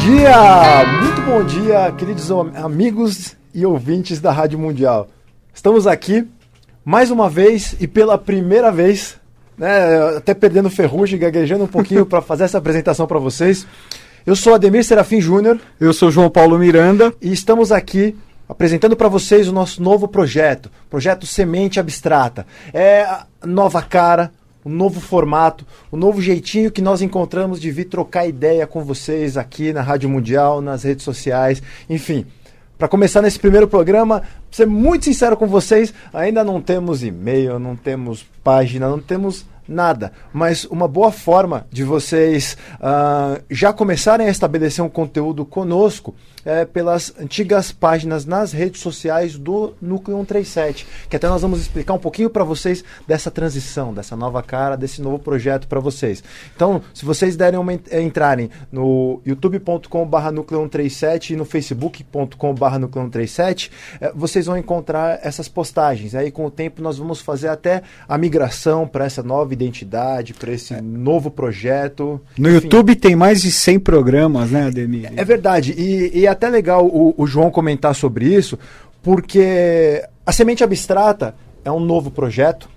Muito bom dia, queridos amigos e ouvintes da Rádio Mundial. Estamos aqui mais uma vez e pela primeira vez, né, até perdendo ferrugem, gaguejando um pouquinho para fazer essa apresentação para vocês. Eu sou Ademir Serafim Júnior. Eu sou João Paulo Miranda. E estamos aqui apresentando para vocês o nosso novo projeto, Projeto Semente Abstrata. É a nova cara, o novo formato, o novo jeitinho que nós encontramos de vir trocar ideia com vocês aqui na Rádio Mundial, nas redes sociais, enfim. Para começar nesse primeiro programa, pra ser muito sincero com vocês, ainda não temos e-mail, não temos página, não temos nada, mas uma boa forma de vocês já começarem a estabelecer um conteúdo conosco pelas antigas páginas nas redes sociais do Núcleo 137, que até nós vamos explicar um pouquinho para vocês dessa transição, dessa nova cara, desse novo projeto para vocês. Então, se vocês entrarem no youtube.com/Núcleo 137 e no facebook.com/Núcleo 137, vocês vão encontrar essas postagens. Aí, com o tempo, nós vamos fazer até a migração para essa nova identidade, para esse novo projeto. No Enfim, YouTube tem mais de 100 programas, né, Ademir? É verdade, e é até legal o João comentar sobre isso, porque a Semente Abstrata é um novo projeto,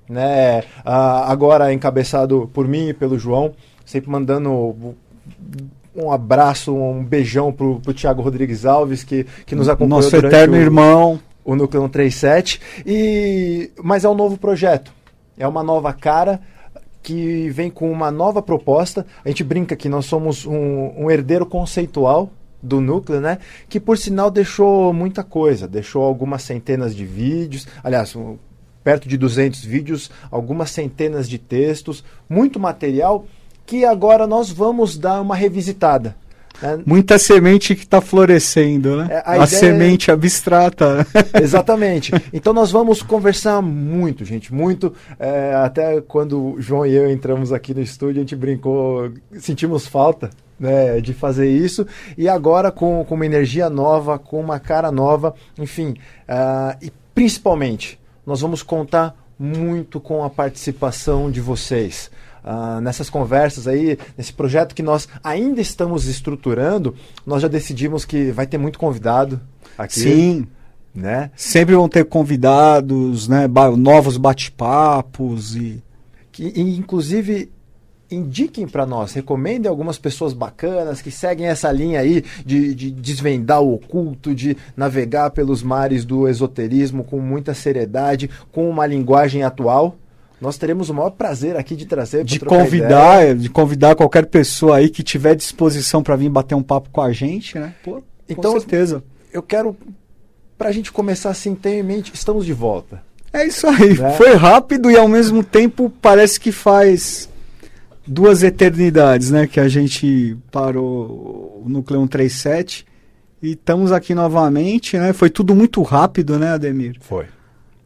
né? Agora encabeçado por mim e pelo João, sempre mandando um abraço, um beijão pro Thiago Rodrigues Alves, que nos acompanhou nosso durante eterno irmão, o Núcleo 137, mas é um novo projeto. É uma nova cara que vem com uma nova proposta. A gente brinca que nós somos um herdeiro conceitual do Núcleo, né? Que, por sinal, deixou muita coisa. Deixou algumas centenas de vídeos, aliás, perto de 200 vídeos, algumas centenas de textos, muito material que agora nós vamos dar uma revisitada. Muita semente que está florescendo, né? A semente abstrata. Exatamente. Então nós vamos conversar muito, gente, muito. Até quando o João e eu entramos aqui no estúdio, a gente brincou, sentimos falta, né, de fazer isso. E agora com uma energia nova, com uma cara nova, enfim. E principalmente, nós vamos contar muito com a participação de vocês. Nessas conversas aí, nesse projeto que nós ainda estamos estruturando, nós já decidimos que vai ter muito convidado aqui. Sim, né? Sempre vão ter convidados, né? Novos bate-papos que inclusive indiquem para nós, recomendem algumas pessoas bacanas que seguem essa linha aí de desvendar o oculto, de navegar pelos mares do esoterismo com muita seriedade, com uma linguagem atual. Nós teremos o maior prazer aqui de trazer, de convidar qualquer pessoa aí que tiver disposição para vir bater um papo com a gente, né? Pô, então, com certeza. Eu quero, para a gente começar assim, ter em mente, estamos de volta. É isso aí, né? Foi rápido e ao mesmo tempo parece que faz 2 eternidades, né? Que a gente parou o Núcleo 137 e estamos aqui novamente, né? Foi tudo muito rápido, né, Ademir? Foi.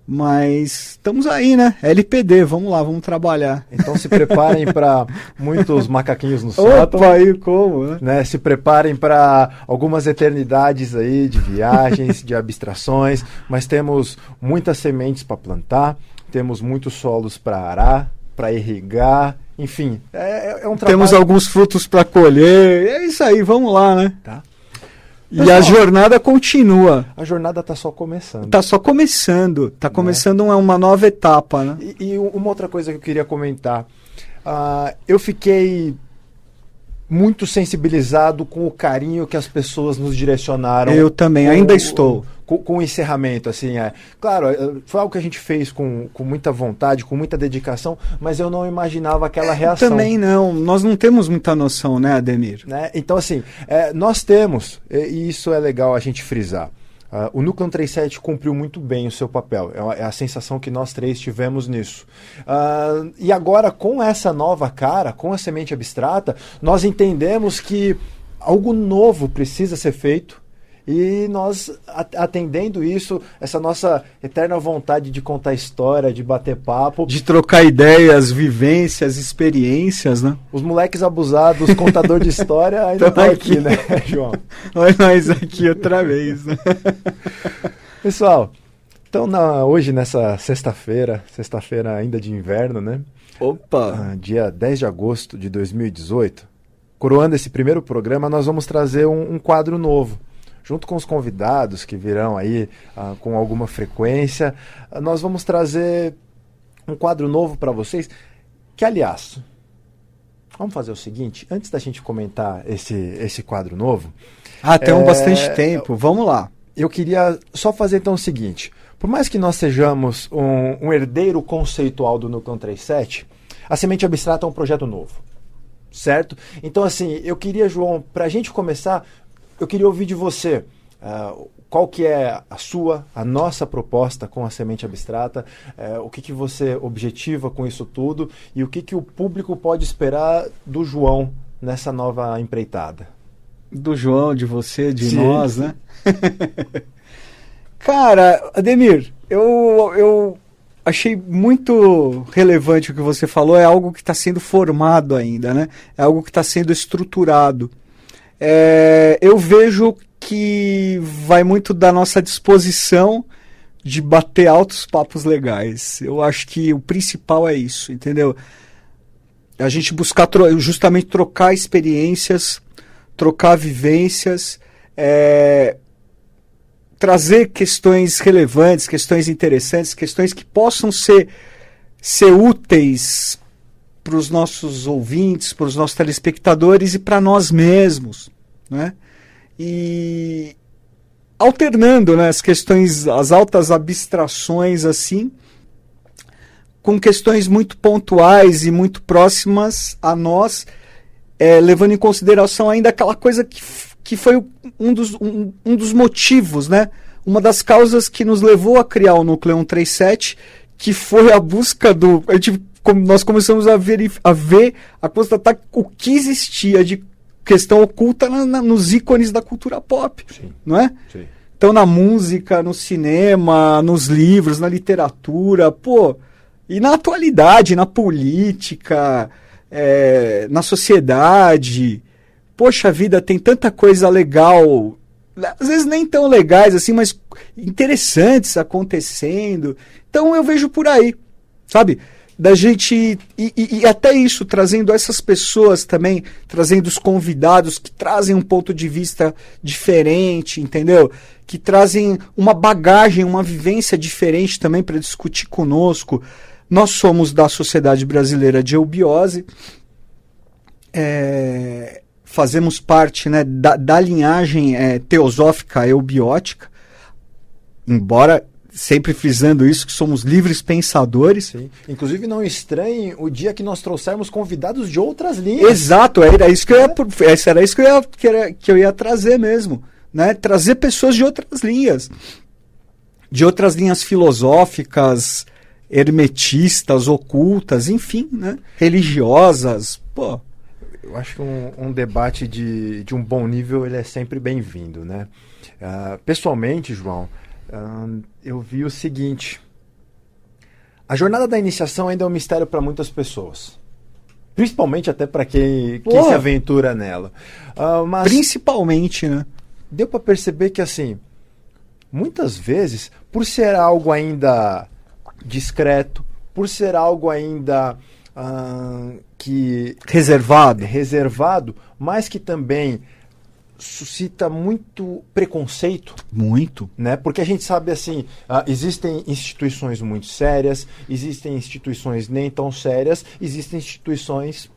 Mas estamos aí, né? LPD, vamos lá, vamos trabalhar. Então se preparem para muitos macaquinhos no sótão. Opa, aí como, né? Se preparem para algumas eternidades aí de viagens, de abstrações, mas temos muitas sementes para plantar, temos muitos solos para arar, para irrigar, enfim, é um trabalho. Temos alguns frutos para colher, é isso aí, vamos lá, né? Tá. E pessoal, a jornada continua. A jornada está só começando. Está só começando. Está começando uma nova etapa, né? E uma outra coisa que eu queria comentar. Eu fiquei muito sensibilizado com o carinho que as pessoas nos direcionaram. Eu também, ainda estou. Com o encerramento, assim, claro, foi algo que a gente fez com muita vontade, com muita dedicação, mas eu não imaginava aquela reação. Também não, nós não temos muita noção, né, Ademir? Né? Então, assim, nós temos, e isso é legal a gente frisar, o Núcleo 137 cumpriu muito bem o seu papel, é a sensação que nós 3 tivemos nisso. E agora, com essa nova cara, com a Semente Abstrata, nós entendemos que algo novo precisa ser feito. E nós, atendendo isso, essa nossa eterna vontade de contar história, de bater papo. De trocar ideias, vivências, experiências, né? Os moleques abusados, contador de história, ainda estão aqui, né, João? Olha nós aqui outra vez, né? Pessoal, então hoje, nessa sexta-feira ainda de inverno, né? Opa! Dia 10 de agosto de 2018, coroando esse primeiro programa, nós vamos trazer um quadro novo. Junto com os convidados que virão aí com alguma frequência, nós vamos trazer um quadro novo para vocês, que, aliás, vamos fazer o seguinte, antes da gente comentar esse quadro novo... Temos bastante tempo, vamos lá. Eu queria só fazer então o seguinte, por mais que nós sejamos um herdeiro conceitual do Núcleo 137, a Semente Abstrata é um projeto novo, certo? Então, assim, eu queria, João, para a gente começar, eu queria ouvir de você qual que é a nossa proposta com a Semente Abstrata, o que você objetiva com isso tudo e o que o público pode esperar do João nessa nova empreitada. Do João, de você, de Sim. nós, né? Cara, Ademir, eu achei muito relevante o que você falou, é algo que está sendo formado ainda, né? É algo que está sendo estruturado. Eu vejo que vai muito da nossa disposição de bater altos papos legais. Eu acho que o principal é isso, entendeu? A gente buscar justamente trocar experiências, trocar vivências, trazer questões relevantes, questões interessantes, questões que possam ser úteis para os nossos ouvintes, para os nossos telespectadores e para nós mesmos, né? E alternando, né, as questões, as altas abstrações assim, com questões muito pontuais e muito próximas a nós, levando em consideração ainda aquela coisa que foi um dos motivos, né? Uma das causas que nos levou a criar o Núcleo 137, que foi a busca nós começamos a constatar o que existia de questão oculta nos ícones da cultura pop, Sim. não é? Sim. Então, na música, no cinema, nos livros, na literatura, e na atualidade, na política, na sociedade. Poxa vida, tem tanta coisa legal, às vezes nem tão legais assim, mas interessantes acontecendo. Então eu vejo por aí, sabe? Da gente, e até isso, trazendo essas pessoas também, trazendo os convidados que trazem um ponto de vista diferente, entendeu? Que trazem uma bagagem, uma vivência diferente também para discutir conosco. Nós somos da Sociedade Brasileira de Eubiose, fazemos parte, né, da linhagem teosófica eubiótica, embora sempre frisando isso, que somos livres pensadores. Sim. Inclusive, não estranhem o dia que nós trouxermos convidados de outras linhas. Exato, era isso que eu ia trazer mesmo, né? Trazer pessoas de outras linhas filosóficas, hermetistas, ocultas, enfim, né? Religiosas, Eu acho que um debate de um bom nível ele é sempre bem-vindo, né? Pessoalmente, João, eu vi o seguinte: a jornada da iniciação ainda é um mistério para muitas pessoas, principalmente até para quem se aventura nela. Mas principalmente, né? Deu para perceber que, assim, muitas vezes, por ser algo ainda discreto, por ser algo ainda reservado, mas que também suscita muito preconceito. Muito. Né? Porque a gente sabe, assim, existem instituições muito sérias, existem instituições nem tão sérias, existem instituições,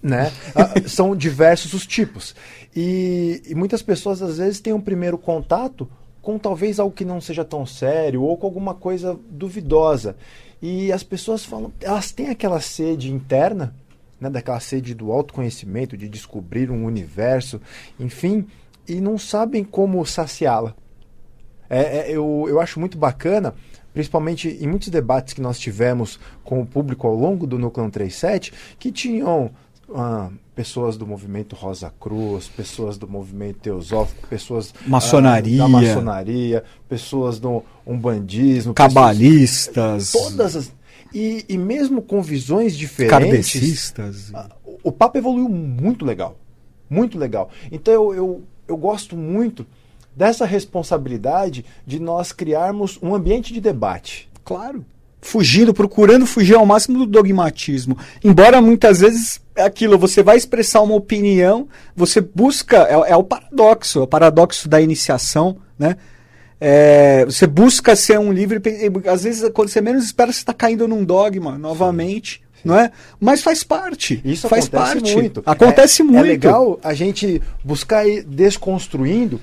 né? São diversos os tipos. E muitas pessoas, às vezes, têm um primeiro contato com talvez algo que não seja tão sério ou com alguma coisa duvidosa. E as pessoas falam, elas têm aquela sede interna, né, daquela sede do autoconhecimento, de descobrir um universo, enfim, e não sabem como saciá-la. Eu acho muito bacana, principalmente em muitos debates que nós tivemos com o público ao longo do Núcleo 137, que tinham pessoas do movimento Rosa Cruz, pessoas do movimento teosófico, pessoas da maçonaria, pessoas do umbandismo, cabalistas, todas as... E mesmo com visões diferentes, kardecistas, o papo evoluiu muito legal. Muito legal. Então eu gosto muito dessa responsabilidade de nós criarmos um ambiente de debate. Claro. Procurando fugir ao máximo do dogmatismo. Embora muitas vezes é aquilo, você vai expressar uma opinião, você busca, é o paradoxo da iniciação, né? Você busca ser um livre, às vezes quando você menos espera você está caindo num dogma novamente, sim. Não é? Mas faz parte. Isso faz acontece parte. muito. Acontece muito. É legal a gente buscar ir desconstruindo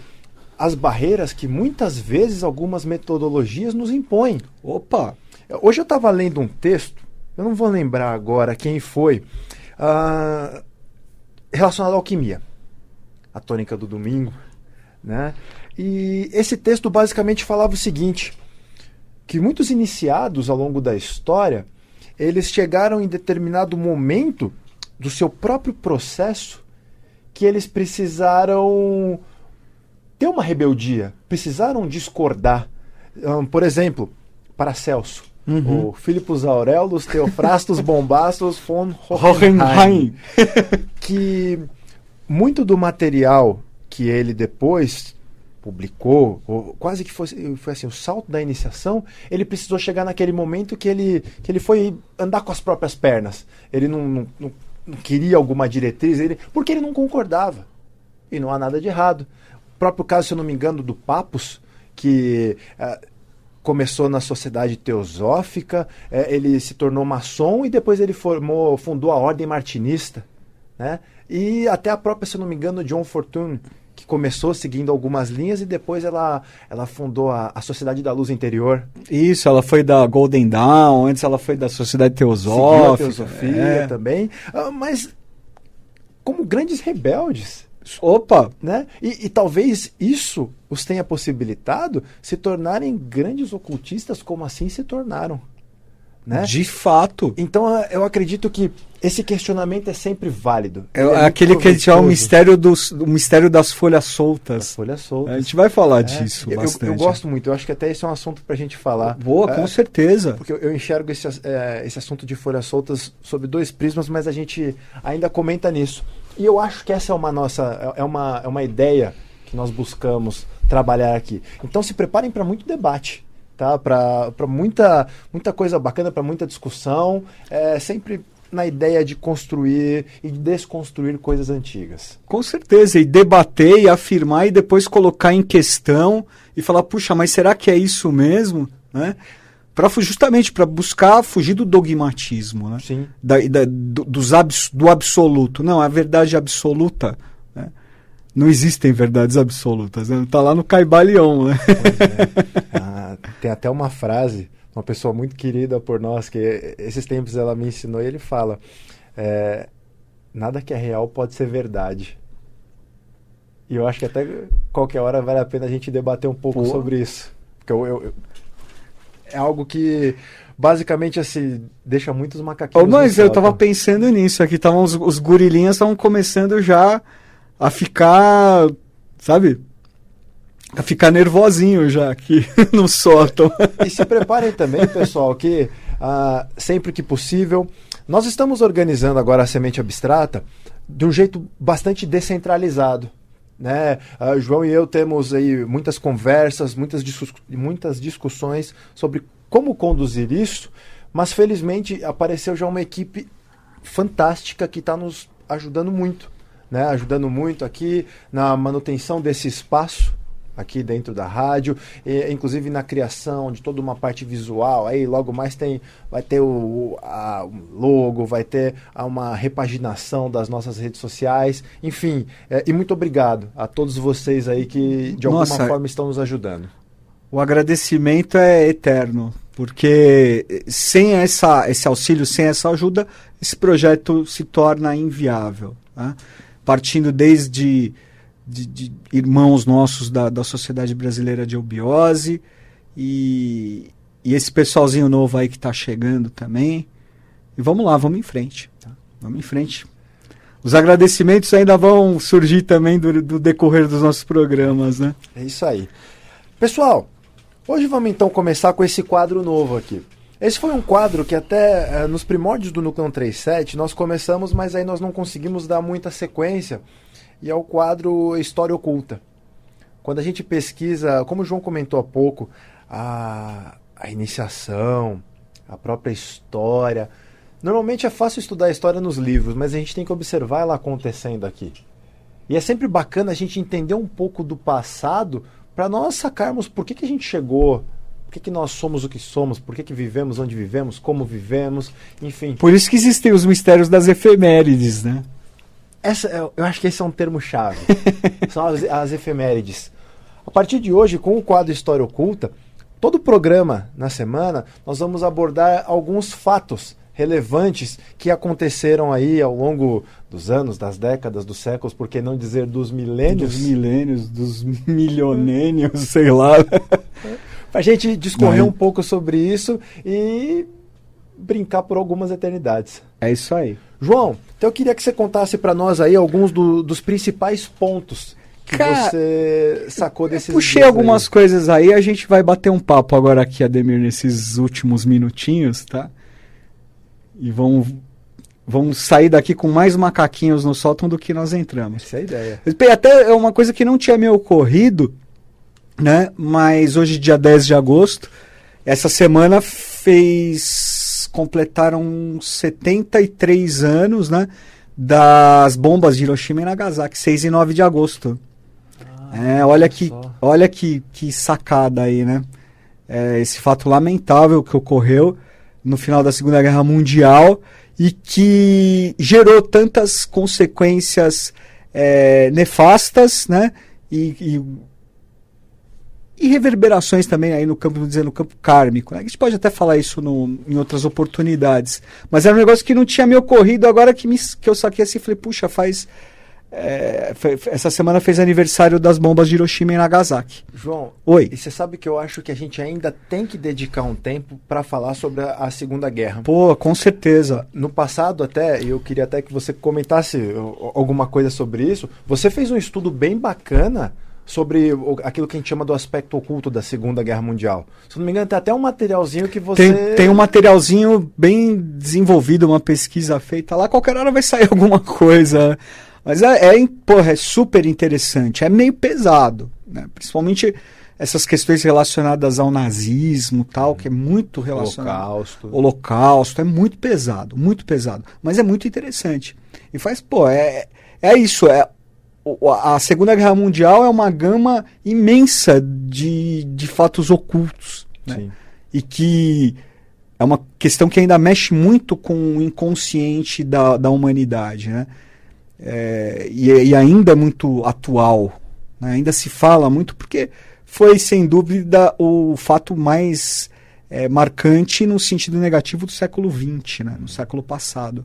as barreiras que muitas vezes algumas metodologias nos impõem. Opa! Hoje eu estava lendo um texto, eu não vou lembrar agora quem foi, relacionado à alquimia, a tônica do domingo, né? E esse texto basicamente falava o seguinte, que muitos iniciados ao longo da história, eles chegaram em determinado momento do seu próprio processo que eles precisaram ter uma rebeldia, precisaram discordar. Por exemplo, Paracelso, o Philippus Aurelius Theophrastus Bombastus von Hohenheim, que muito do material que ele depois publicou, ou quase que foi assim, o salto da iniciação, ele precisou chegar naquele momento que ele foi andar com as próprias pernas. Ele não queria alguma diretriz, porque ele não concordava. E não há nada de errado. O próprio caso, se eu não me engano, do Papus, que começou na Sociedade Teosófica, ele se tornou maçom e depois ele fundou a Ordem Martinista, né? E até a própria, se eu não me engano, John Fortune, que começou seguindo algumas linhas e depois ela fundou a Sociedade da Luz Interior. Isso, ela foi da Golden Dawn, antes ela foi da Sociedade Teosófica. Seguiu a teosofia também, mas como grandes rebeldes. Opa! Né? E talvez isso os tenha possibilitado se tornarem grandes ocultistas, como assim se tornaram. Né? De fato. Então eu acredito que esse questionamento é sempre válido. Aquele que a gente chama o mistério das folhas soltas. Das folhas soltas. A gente vai falar disso bastante. Eu gosto muito, eu acho que até esse é um assunto pra gente falar. Boa, com certeza. Porque eu enxergo esse assunto de folhas soltas sob dois prismas, mas a gente ainda comenta nisso. E eu acho que essa é uma ideia que nós buscamos trabalhar aqui. Então se preparem para muito debate. Tá? Para muita coisa bacana, para muita discussão, sempre na ideia de construir e desconstruir coisas antigas. Com certeza, e debater e afirmar e depois colocar em questão e falar, puxa, mas será que é isso mesmo? Né? Justamente para buscar fugir do dogmatismo, né? Sim. Do absoluto. Não, a verdade absoluta, né? Não existem verdades absolutas, né? Tá lá no Caibalion, né? Pois é. Tem até uma frase, uma pessoa muito querida por nós, que esses tempos ela me ensinou, e ele fala, nada que é real pode ser verdade. E eu acho que até qualquer hora vale a pena a gente debater um pouco sobre isso. Porque é algo que basicamente assim deixa muitos macaquinhos. Mas eu tava pensando nisso aqui, os gorilinhas estavam começando já a ficar, sabe? A ficar nervosinho já aqui no sótão. E se preparem também, pessoal, que sempre que possível, nós estamos organizando agora a Semente Abstrata de um jeito bastante descentralizado. Né? João e eu temos aí muitas conversas, muitas discussões sobre como conduzir isso, mas felizmente apareceu já uma equipe fantástica que está nos ajudando muito, né? Ajudando muito aqui na manutenção desse espaço aqui dentro da rádio, inclusive na criação de toda uma parte visual. Aí logo mais vai ter o logo, vai ter uma repaginação das nossas redes sociais, enfim, e muito obrigado a todos vocês aí que de alguma forma estão nos ajudando. O agradecimento é eterno, porque sem esse auxílio, sem essa ajuda, esse projeto se torna inviável, né? Partindo desde de irmãos nossos da Sociedade Brasileira de Eubiose e esse pessoalzinho novo aí que está chegando também. E vamos lá, vamos em frente. Tá? Vamos em frente. Os agradecimentos ainda vão surgir também do decorrer dos nossos programas, né? É isso aí. Pessoal, hoje vamos então começar com esse quadro novo aqui. Esse foi um quadro que até nos primórdios do Núcleo 137 nós começamos, mas aí nós não conseguimos dar muita sequência. E é o quadro História Oculta. Quando a gente pesquisa, como o João comentou há pouco, a iniciação, a própria história, Normalmente é fácil estudar a história nos livros, mas a gente tem que observar ela acontecendo aqui. E é sempre bacana a gente entender um pouco do passado para nós sacarmos por que a gente chegou, por que nós somos o que somos, por que vivemos onde vivemos, como vivemos, enfim. Por isso que existem os mistérios das efemérides, né? Eu acho que esse é um termo-chave. São as efemérides. A partir de hoje, com o quadro História Oculta, todo programa na semana, nós vamos abordar alguns fatos relevantes que aconteceram aí ao longo dos anos, das décadas, dos séculos, por que não dizer dos milênios? Dos milênios, dos milionênios, sei lá. Pra gente discorrer um pouco sobre isso e brincar por algumas eternidades. É isso aí. João, então eu queria que você contasse para nós aí alguns dos principais pontos que você sacou desses dias. Puxei algumas coisas aí, a gente vai bater um papo agora aqui, Ademir, nesses últimos minutinhos, tá? E vamos sair daqui com mais macaquinhos no sótão do que nós entramos. Essa é a ideia. Até é uma coisa que não tinha me ocorrido, né? Mas hoje, dia 10 de agosto, essa semana completaram 73 anos, né? Das bombas de Hiroshima e Nagasaki, 6 e 9 de agosto. Olha que sacada aí, né? Esse fato lamentável que ocorreu no final da Segunda Guerra Mundial e que gerou tantas consequências nefastas, né? E reverberações também aí no campo, vamos dizer, no campo kármico, né? A gente pode até falar isso em outras oportunidades, mas era um negócio que não tinha me ocorrido agora que eu saquei assim e falei, puxa, essa semana fez aniversário das bombas de Hiroshima e Nagasaki. João, oi. E você sabe que eu acho que a gente ainda tem que dedicar um tempo para falar sobre a Segunda Guerra. Pô, com certeza. No passado até, eu queria até que você comentasse alguma coisa sobre isso, você fez um estudo bem bacana sobre aquilo que a gente chama do aspecto oculto da Segunda Guerra Mundial. Se não me engano, tem até um materialzinho que você... Tem um materialzinho bem desenvolvido, uma pesquisa feita lá, qualquer hora vai sair alguma coisa. Mas é super interessante, é meio pesado, né? Principalmente essas questões relacionadas ao nazismo tal, que é muito relacionado. Holocausto, é muito pesado, mas é muito interessante. E é isso, a Segunda Guerra Mundial é uma gama imensa de fatos ocultos, né? Sim. E que é uma questão que ainda mexe muito com o inconsciente da humanidade, né? E ainda é muito atual, né? Ainda se fala muito porque foi, sem dúvida, o fato mais marcante no sentido negativo do século XX, né? No século passado.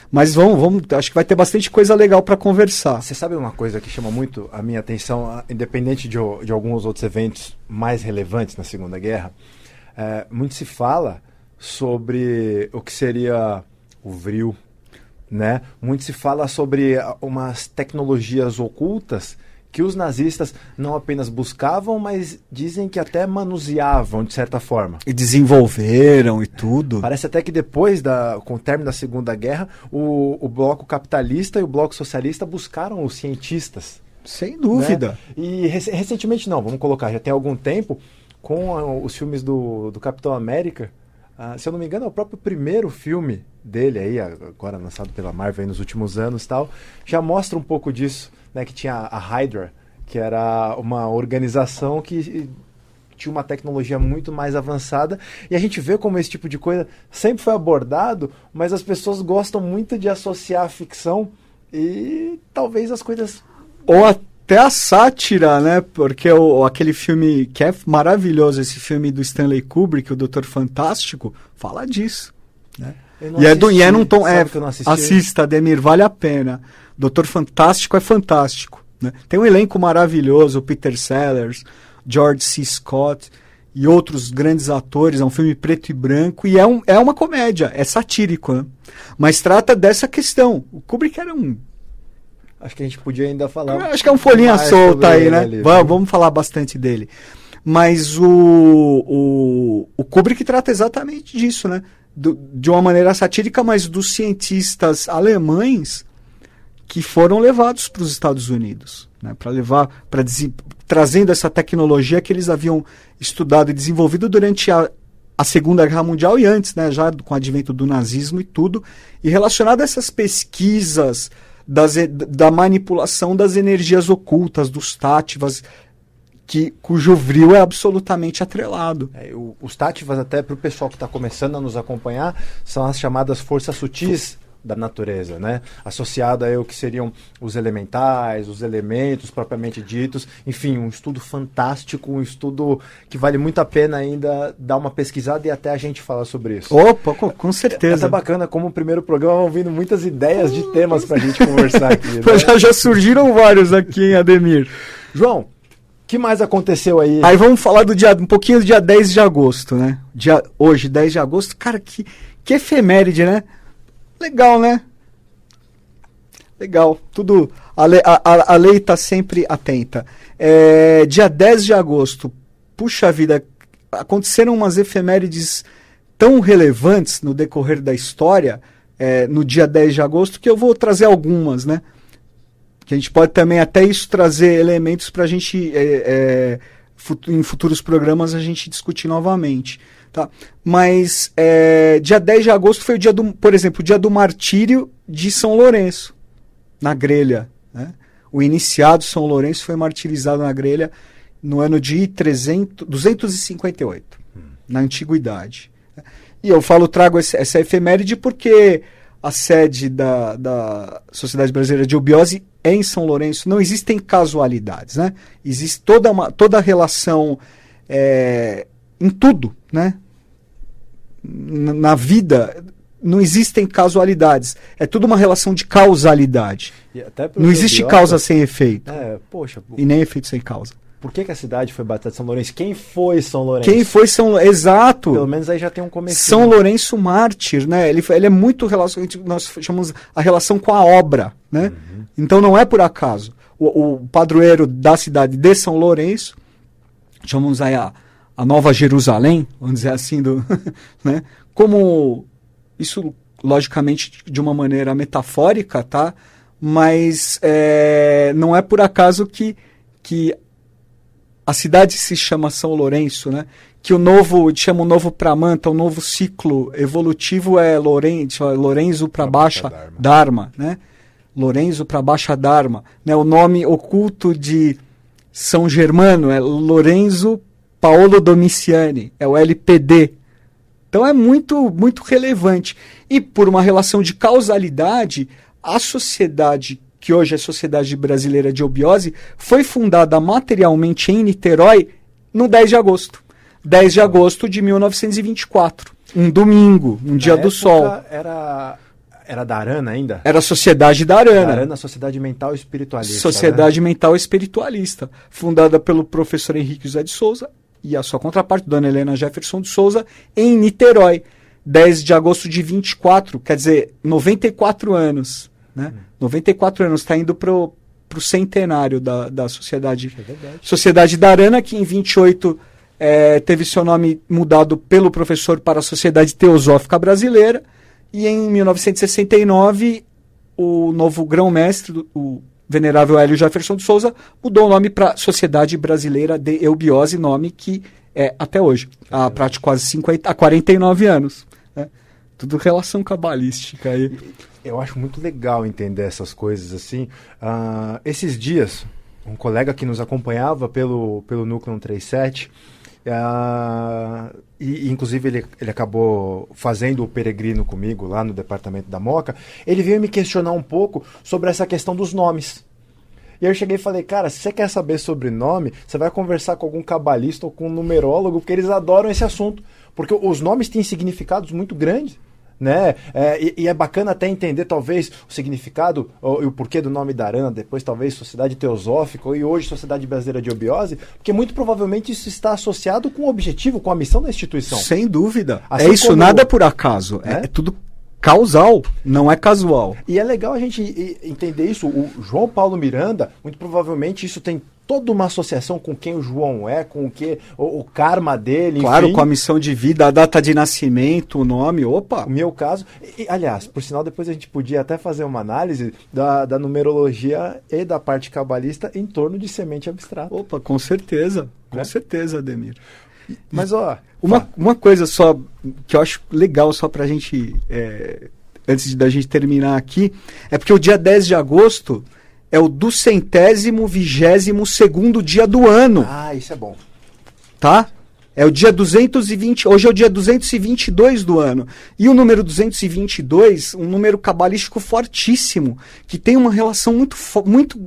Mas acho que vai ter bastante coisa legal para conversar. Você sabe uma coisa que chama muito a minha atenção, independente de alguns outros eventos mais relevantes na Segunda Guerra, muito se fala sobre o que seria o vril, né? Muito se fala sobre umas tecnologias ocultas que os nazistas não apenas buscavam, mas dizem que até manuseavam, de certa forma. E desenvolveram e tudo. Parece até que depois, com o término da Segunda Guerra, o bloco capitalista e o bloco socialista buscaram os cientistas. Sem dúvida. Né? E recentemente não, vamos colocar, já tem algum tempo, com os filmes do Capitão América, se eu não me engano, é o próprio primeiro filme dele aí, agora lançado pela Marvel aí nos últimos anos e tal, já mostra um pouco disso, né, que tinha a Hydra, que era uma organização que tinha uma tecnologia muito mais avançada, e a gente vê como esse tipo de coisa sempre foi abordado, mas as pessoas gostam muito de associar a ficção e talvez as coisas... Ou até a sátira, né? Porque aquele filme que é maravilhoso, esse filme do Stanley Kubrick, o Doutor Fantástico, fala disso, né? E é num tom... assista, Ademir, vale a pena. Doutor Fantástico é fantástico, né? Tem um elenco maravilhoso, o Peter Sellers, George C. Scott e outros grandes atores. É um filme preto e branco e é uma comédia, é satírico, né? Mas trata dessa questão. O Kubrick era Acho que a gente podia ainda falar... Acho que é um folhinha solta aí, né? Vamos falar bastante dele. Mas o Kubrick trata exatamente disso, né? De uma maneira satírica, mas dos cientistas alemães que foram levados para os Estados Unidos, né? Trazendo essa tecnologia que eles haviam estudado e desenvolvido durante a Segunda Guerra Mundial e antes, né, já com o advento do nazismo e tudo, e relacionado a essas pesquisas da manipulação das energias ocultas, dos táttivas, cujo vril é absolutamente atrelado. Os táttivas, até para o pessoal que está começando a nos acompanhar, são as chamadas forças sutis da natureza, né? Associado aí ao que seriam os elementais, os elementos propriamente ditos. Enfim, um estudo fantástico, um estudo que vale muito a pena ainda dar uma pesquisada e até a gente falar sobre isso. Opa, com certeza. É bacana, como o primeiro programa, vão vindo muitas ideias de temas para a gente conversar aqui. Né? Já surgiram vários aqui, hein, Ademir? João, o que mais aconteceu aí? Aí vamos falar um pouquinho do dia 10 de agosto, né? Hoje, 10 de agosto, cara, que efeméride, né? Legal, né? Legal. Tudo. A lei está sempre atenta. Dia 10 de agosto, puxa vida, aconteceram umas efemérides tão relevantes no decorrer da história, no dia 10 de agosto, que eu vou trazer algumas, né? Que a gente pode também até isso trazer elementos para a gente, em futuros programas, a gente discutir novamente. Tá? Mas dia 10 de agosto foi por exemplo, o dia do martírio de São Lourenço, na Grelha. Né? O iniciado São Lourenço foi martirizado na Grelha no ano de 258, na Antiguidade. E eu trago essa efeméride porque a sede da Sociedade Brasileira de Eubiose é em São Lourenço. Não existem casualidades, né? Existe toda a relação em tudo, né? Na vida não existem casualidades. É tudo uma relação de causalidade. Não existe causa sem efeito. E nem efeito sem causa. Por que a cidade foi batizada de São Lourenço? Quem foi São Lourenço? Exato. Pelo menos aí já tem um começo. São Lourenço mártir, né? Ele é muito relacionado, nós chamamos a relação com a obra, né? Uhum. Então não é por acaso. O padroeiro da cidade de São Lourenço, chamamos aí a Nova Jerusalém, vamos dizer assim, né? Como isso, logicamente, de uma maneira metafórica, tá? Mas não é por acaso que a cidade se chama São Lourenço, né? Que chama o novo Pramanta, o novo ciclo evolutivo é Lorenzo para Baixa Dharma, né? Lorenzo para Baixa Dharma, né? O nome oculto de São Germano é Lorenzo Paolo Domiciani, é o LPD. Então é muito, muito relevante. E por uma relação de causalidade, a sociedade que hoje é a Sociedade Brasileira de Eubiose, foi fundada materialmente em Niterói no 10 de agosto. 10 de agosto de 1924. Um domingo, um dia do sol. Era da Arana ainda? Era a Sociedade da Arana. Da Arana, Sociedade Mental Espiritualista. Sociedade Mental Espiritualista. Fundada pelo professor Henrique José de Souza e a sua contraparte, Dona Helena Jefferson de Souza, em Niterói. 10 de agosto de 24, quer dizer, 94 anos. Né? 94 anos, está indo para o centenário da Sociedade. Sociedade da Arana, que em 28 teve seu nome mudado pelo professor para a Sociedade Teosófica Brasileira, e em 1969 o novo grão-mestre, o venerável Hélio Jefferson de Souza, mudou o nome para Sociedade Brasileira de Eubiose, nome que é até hoje, há quase 49 anos. Né? Tudo relação cabalística aí. Eu acho muito legal entender essas coisas assim. Esses dias, um colega que nos acompanhava pelo Núcleo 137, e inclusive ele acabou fazendo o peregrino comigo lá no departamento da Moca, ele veio me questionar um pouco sobre essa questão dos nomes. E aí eu cheguei e falei, cara, se você quer saber sobre nome, você vai conversar com algum cabalista ou com um numerólogo, porque eles adoram esse assunto. Porque os nomes têm significados muito grandes. Né? E é bacana até entender talvez o significado e o porquê do nome da Arana, depois talvez Sociedade Teosófica e hoje Sociedade Brasileira de Eubiose, porque muito provavelmente isso está associado com o objetivo, com a missão da instituição. Sem dúvida. Assim isso, como... nada por acaso. É tudo causal, não é casual. E é legal a gente entender isso. O João Paulo Miranda, muito provavelmente isso tem toda uma associação com quem o João é, com o karma dele. Claro, enfim. Com a missão de vida, a data de nascimento, o nome, opa. O meu caso. Aliás, por sinal, depois a gente podia até fazer uma análise da numerologia e da parte cabalista em torno de semente abstrata. Opa, com certeza. Com certeza, Ademir. Mas, ó... Uma coisa só que eu acho legal só pra gente, antes da gente terminar aqui, é porque o dia 10 de agosto é o 222º dia do ano. Ah, isso é bom. Tá? É o dia 220, hoje é o dia 222 do ano. E o número 222, um número cabalístico fortíssimo, que tem uma relação muito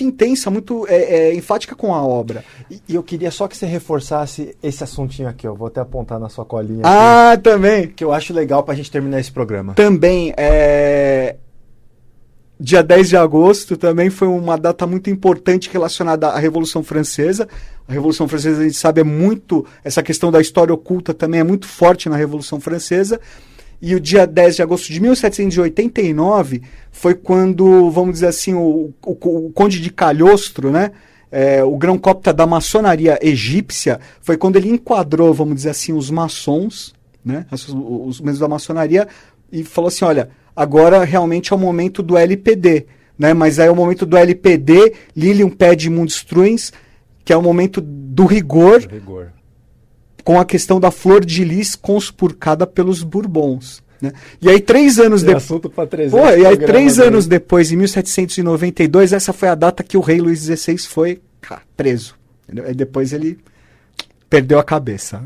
intensa, muito enfática com a obra. E eu queria só que você reforçasse esse assuntinho aqui, eu vou até apontar na sua colinha aqui, também. Que eu acho legal pra gente terminar esse programa. Também, dia 10 de agosto também foi uma data muito importante relacionada à Revolução Francesa. A Revolução Francesa, a gente sabe, essa questão da história oculta também é muito forte na Revolução Francesa. E o dia 10 de agosto de 1789 foi quando, vamos dizer assim, o Conde de Cagliostro, né, o grão-cópita da maçonaria egípcia, foi quando ele enquadrou, vamos dizer assim, os maçons, né, os membros da maçonaria, e falou assim, olha, agora realmente é o momento do LPD, né, mas aí é o momento do LPD, Lilium Pede Mundus Truens, que é o momento do rigor. Com a questão da flor de lis conspurcada pelos Bourbons. Né? E aí, 3 anos depois. Assunto para 300. E aí, 3 anos depois, em 1792, essa foi a data que o rei Luís XVI foi preso. Entendeu? Aí depois ele perdeu a cabeça.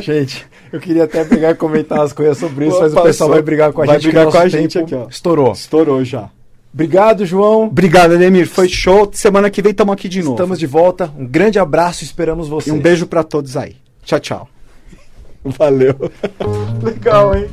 Gente, eu queria até pegar e comentar as coisas sobre isso, mas o pessoal vai brigar com a gente. Vai brigar com a gente aqui, ó. Estourou já. Obrigado, João. Obrigado, Ademir. Foi show. Semana que vem estamos aqui de novo. Estamos de volta. Um grande abraço. Esperamos vocês. E um beijo para todos aí. Tchau, tchau. Valeu. Legal, hein?